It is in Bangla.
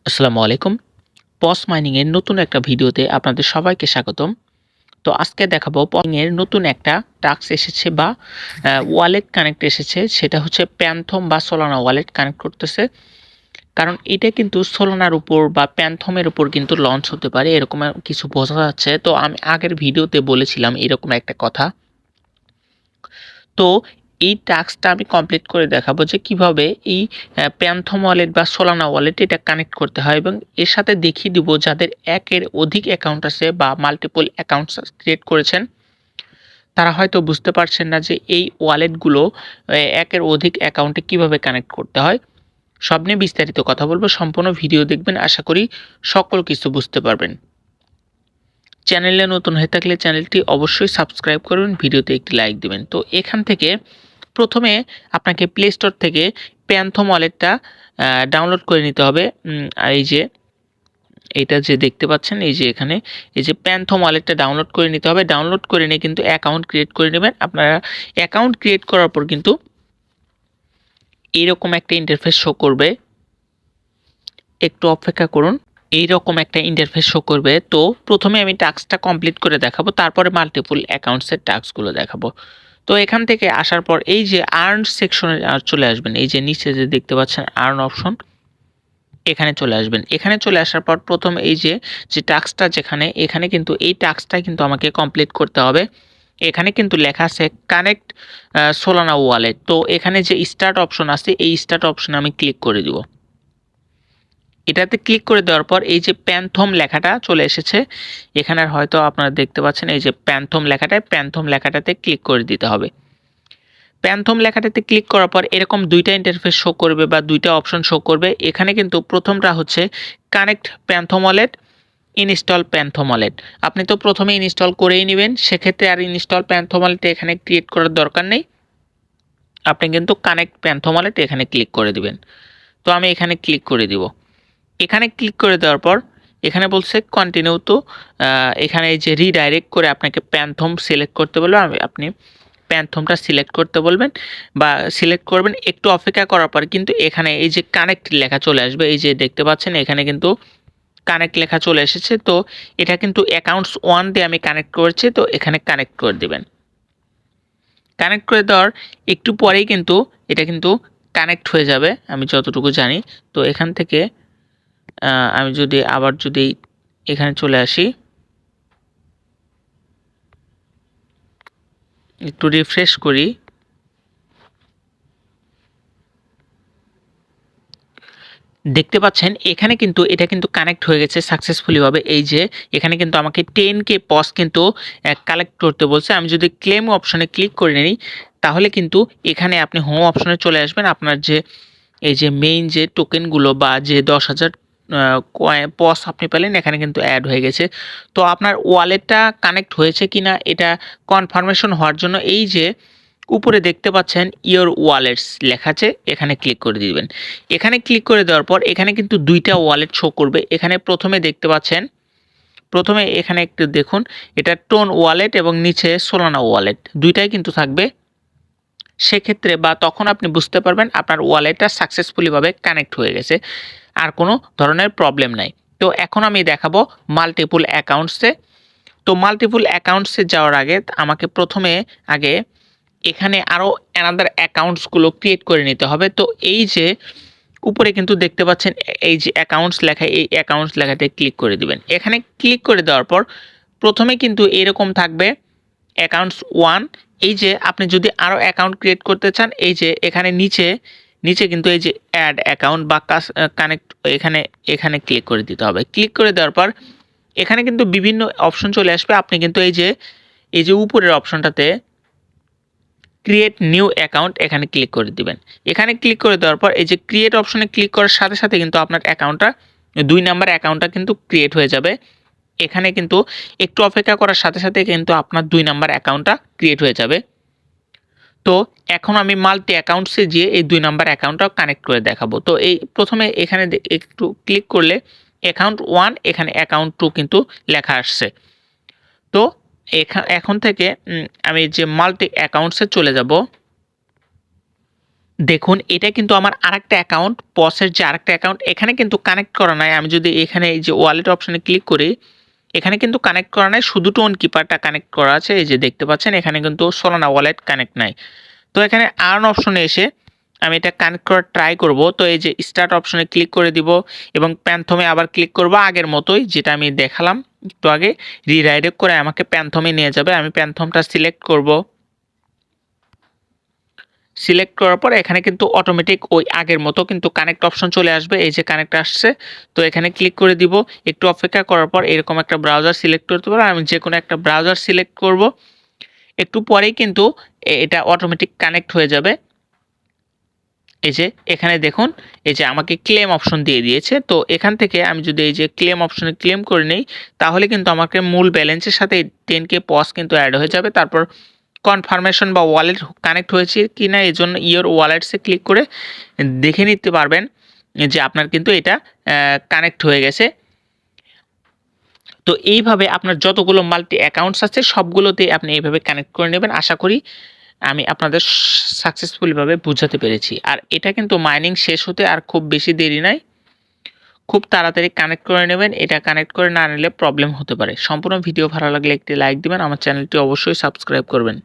আসসালামু আলাইকুম। পস মাইনিং এর নতুন একটা ভিডিওতে আপনাদের সবাইকে স্বাগতম। তো আজকে দেখাবো মাইনিং এর নতুন একটা টাস্ক এসেছে বা ওয়ালেট কানেক্ট এসেছে, সেটা হচ্ছে প্যান্থম বা সোলানা ওয়ালেট কানেক্ট করতেছে। কারণ এটা কিন্তু সোলানার উপর বা প্যান্থমের উপর কিন্তু লঞ্চ হতে পারে, এরকম কিছু বোঝা যাচ্ছে। তো আমি আগের ভিডিওতে বলেছিলাম এরকম একটা কথা। তো এই টাস্কটা আমি কমপ্লিট করে দেখাবো যে কিভাবে এই প্যান্থম ওয়ালেট বা সোলানা ওয়ালেট এটা কানেক্ট করতে হয়, এবং এর সাথে দেখিয়ে দিব যাদের একের অধিক অ্যাকাউন্ট আছে বা মাল্টিপল অ্যাকাউন্টস ক্রিয়েট করেছেন, তারা হয়তো বুঝতে পারছেন না যে এই ওয়ালেটগুলো একের অধিক অ্যাকাউন্টে কিভাবে কানেক্ট করতে হয়। সব নিয়ে বিস্তারিত কথা বলবো, সম্পূর্ণ ভিডিও দেখবেন, আশা করি সকল কিছু বুঝতে পারবেন। চ্যানেলে নতুন হয়ে থাকলে চ্যানেলটি অবশ্যই সাবস্ক্রাইব করবেন, ভিডিওতে একটি লাইক দিবেন। তো এখান থেকে প্রথমে আপনাকে প্লে স্টোর থেকে প্যান্থম ওয়ালেটটা ডাউনলোড করে নিতে হবে। আর এই যে এটা যে দেখতে পাচ্ছেন, এই যে এখানে এই যে প্যান্থম ওয়ালেটটা ডাউনলোড করে নিতে হবে। ডাউনলোড করে নিয়ে কিন্তু অ্যাকাউন্ট ক্রিয়েট করে নেবেন। আপনারা অ্যাকাউন্ট ক্রিয়েট করার পর কিন্তু এইরকম একটা ইন্টারফেস শো করবে, একটু অপেক্ষা করুন। এইরকম একটা ইন্টারফেস শো করবে। তো প্রথমে আমি টাস্কটা কমপ্লিট করে দেখাবো, তারপরে মাল্টিপল অ্যাকাউন্টসের টাস্কগুলো দেখাবো। তো এখান থেকে আসার পর এই যে আর্ন সেকশনে চলে আসবেন, এই যে নিচে যে দেখতে পাচ্ছেন আর্ন অপশন, এখানে চলে আসবেন। এখানে চলে আসার পর প্রথম এই যে টাস্কটা যেখানে, এখানে কিন্তু এই টাস্কটা কিন্তু আমাকে কমপ্লিট করতে হবে। এখানে কিন্তু লেখা আছে কানেক্ট সোলানা ওয়ালেট। তো এখানে যে স্টার্ট অপশন আছে, এই স্টার্ট অপশনে আমি ক্লিক করে দিব। এটাতে ক্লিক করে দেওয়ার পর এই যে প্যান্থম লেখাটা চলে এসেছে, এখানে হয়তো আপনারা দেখতে পাচ্ছেন এই যে প্যান্থম লেখাটাতে ক্লিক করে দিতে হবে। প্যান্থম লেখাটাতে ক্লিক করার পর এরকম দুইটা ইন্টারফেস শো করবে বা দুইটা অপশন শো করবে। এখানে কিন্তু প্রথমটা হচ্ছে connect phantom wallet, install phantom wallet. আপনি তো প্রথমে ইনস্টল করেই নেবেন, সেক্ষেত্রে আর ইনস্টল প্যান্থম ওয়ালেট এখানে ক্রিয়েট করার দরকার নেই। আপনি কিন্তু কানেক্ট প্যান্থম ওয়ালেট এখানে ক্লিক করে দিবেন। তো আমি এখানে ক্লিক করে দিব। এখানে ক্লিক করে দেওয়ার পর এখানে বলছে কন্টিনিউ। তো এখানে এই যে রিডাইরেক্ট করে আপনাকে প্যান্থম সিলেক্ট করতে বলবে, আপনি প্যান্থমটা সিলেক্ট করতে বলবেন বা সিলেক্ট করবেন। একটু অপেক্ষা করার পর কিন্তু এখানে এই যে কানেক্ট লেখা চলে আসবে, এই যে দেখতে পাচ্ছেন এখানে কিন্তু কানেক্ট লেখা চলে এসেছে। তো এটা কিন্তু অ্যাকাউন্টস 1 দিয়ে আমি কানেক্ট করেছি, তো এখানে কানেক্ট করে দিবেন। কানেক্ট করে দেওয়ার একটু পরেই কিন্তু এটা কিন্তু কানেক্ট হয়ে যাবে, আমি যতটুকু জানি। তো এখান থেকে আমি যদি এখানে চলে আসি, একটু রিফ্রেশ করি, দেখতে পাচ্ছেন এখানে কিন্তু এটা কিন্তু কানেক্ট হয়ে গেছে সাকসেসফুলি ভাবে। এই যে এখানে কিন্তু আমাকে 10K পস কিন্তু কালেক্ট করতে বলছে। আমি যদি ক্লেম অপশনে ক্লিক করে নিই, তাহলে কিন্তু এখানে আপনি হোম অপশনে চলে আসবেন। আপনার যে এই যে মেইন যে টোকেনগুলো বা যে 10,000 পস আপনি পেলেন, এখানে কিন্তু অ্যাড হয়ে গেছে। তো আপনার ওয়ালেটটা কানেক্ট হয়েছে কিনা এটা কনফার্মেশন হওয়ার জন্য এই যে উপরে দেখতে পাচ্ছেন ইওর ওয়ালেটস লেখা আছে, এখানে ক্লিক করে দিবেন। এখানে ক্লিক করে দেওয়ার পর এখানে কিন্তু দুইটা ওয়ালেট শো করবে। এখানে প্রথমে দেখতে পাচ্ছেন, প্রথমে এখানে একটু দেখুন, এটা টোন ওয়ালেট এবং নিচে সোলানা ওয়ালেট দুইটাই কিন্তু থাকবে। সেক্ষেত্রে বা তখন আপনি বুঝতে পারবেন আপনার ওয়ালেটটা সাকসেসফুলিভাবে কানেক্ট হয়ে গেছে, আর কোনো ধরনের প্রবলেম নাই। তো এখন আমি দেখাবো মাল্টিপল অ্যাকাউন্টসে। তো মাল্টিপল অ্যাকাউন্টসে যাওয়ার আগে আমাকে প্রথমে আগে এখানে আরও অ্যানাদার অ্যাকাউন্টসগুলো ক্রিয়েট করে নিতে হবে। তো এই যে উপরে কিন্তু দেখতে পাচ্ছেন এই যে অ্যাকাউন্টস লেখা, এই অ্যাকাউন্টস লেখাতে ক্লিক করে দিবেন। এখানে ক্লিক করে দেওয়ার পর প্রথমে কিন্তু এরকম থাকবে অ্যাকাউন্টস 1। এই যে আপনি যদি আরও অ্যাকাউন্ট ক্রিয়েট করতে চান, এই যে এখানে নিচে নিচে কিন্তু এই যে অ্যাড অ্যাকাউন্ট বা কানেক্ট, এখানে এখানে ক্লিক করে দিতে হবে। ক্লিক করে দেওয়ার পর এখানে কিন্তু বিভিন্ন অপশন চলে আসবে। আপনি কিন্তু এই যে উপরের অপশনটাতে ক্রিয়েট নিউ অ্যাকাউন্ট, এখানে ক্লিক করে দিবেন। এখানে ক্লিক করে দেওয়ার পর এই যে ক্রিয়েট অপশনে ক্লিক করার সাথে সাথে কিন্তু আপনার অ্যাকাউন্টটা 2 নাম্বার অ্যাকাউন্টটা কিন্তু ক্রিয়েট হয়ে যাবে। এখানে কিন্তু একটু অপেক্ষা করার সাথে সাথে কিন্তু আপনার 2 নাম্বার অ্যাকাউন্টটা ক্রিয়েট হয়ে যাবে। তো এখন আমি মাল্টি অ্যাকাউন্টসে যেয়ে এই 2 নাম্বার অ্যাকাউন্টটাও কানেক্ট করে দেখাবো। তো এই প্রথমে এখানে একটু ক্লিক করলে অ্যাকাউন্ট 1, এখানে অ্যাকাউন্ট 2 কিন্তু লেখা আসছে। তো এখন থেকে আমি যে মাল্টি অ্যাকাউন্টসে চলে যাব। দেখুন এটা কিন্তু আমার আরেকটা অ্যাকাউন্ট, পসের যে আরেকটা অ্যাকাউন্ট এখানে কিন্তু কানেক্ট করা নাই। আমি যদি এখানে এই যে ওয়ালেট অপশনে ক্লিক করি, এখানে কিন্তু কানেক্ট করা নাই, শুধু টোন কিপারটা কানেক্ট করা আছে। এই যে দেখতে পাচ্ছেন এখানে কিন্তু সোলানা ওয়ালেট কানেক্ট নাই। তো এখানে আর্ন অপশনে এসে আমি এটা কানেক্ট করার ট্রাই করব। তো এই যে স্টার্ট অপশনে ক্লিক করে দিব এবং প্যান্থমে আবার ক্লিক করব আগের মতোই, যেটা আমি দেখালাম একটু আগে। রিডাইরেক্ট করে আমাকে প্যান্থমে নিয়ে যাবে। আমি প্যান্থমটা সিলেক্ট করব। সিলেক্ট করার পর এখানে কিন্তু অটোমেটিক ওই আগের মতো কিন্তু কানেক্ট অপশন চলে আসবে। এই যে কানেক্ট আসছে, তো এখানে ক্লিক করে দিব। একটু অপেক্ষা করার পর এরকম একটা ব্রাউজার সিলেক্ট করতে পারো। আমি যে কোনো একটা ব্রাউজার সিলেক্ট করব। একটু পরেই কিন্তু এটা অটোমেটিক কানেক্ট হয়ে যাবে। এই যে এখানে দেখুন, এই যে আমাকে ক্লেম অপশন দিয়ে দিয়েছে। তো এখান থেকে আমি যদি এই যে ক্লেম অপশনে ক্লেম করে নেই, তাহলে কিন্তু আমাকে মূল ব্যালেন্সের সাথে 10K পস কিন্তু অ্যাড হয়ে যাবে। তারপর কনফার্মেশন বা ওয়ালেট কানেক্ট হয়েছে কি না, এই জন্য ইয়োর ওয়ালেটসে ক্লিক করে দেখে নিতে পারবেন যে আপনার কিন্তু এটা কানেক্ট হয়ে গেছে। তো এইভাবে আপনার যতগুলো মাল্টি অ্যাকাউন্টস আছে সবগুলোতে আপনি এইভাবে কানেক্ট করে নেবেন। আশা করি আমি আপনাদের সাকসেসফুলিভাবে বুঝাতে পেরেছি। আর এটা কিন্তু মাইনিং শেষ হতে আর খুব বেশি দেরি নাই, খুব তাড়াতাড়ি কানেক্ট করে নেবেন। এটা কানেক্ট করে না নিলে প্রবলেম হতে পারে। সম্পূর্ণ ভিডিও ভালো লাগলে একটি লাইক দিবেন, আমার চ্যানেলটি অবশ্যই সাবস্ক্রাইব করবেন।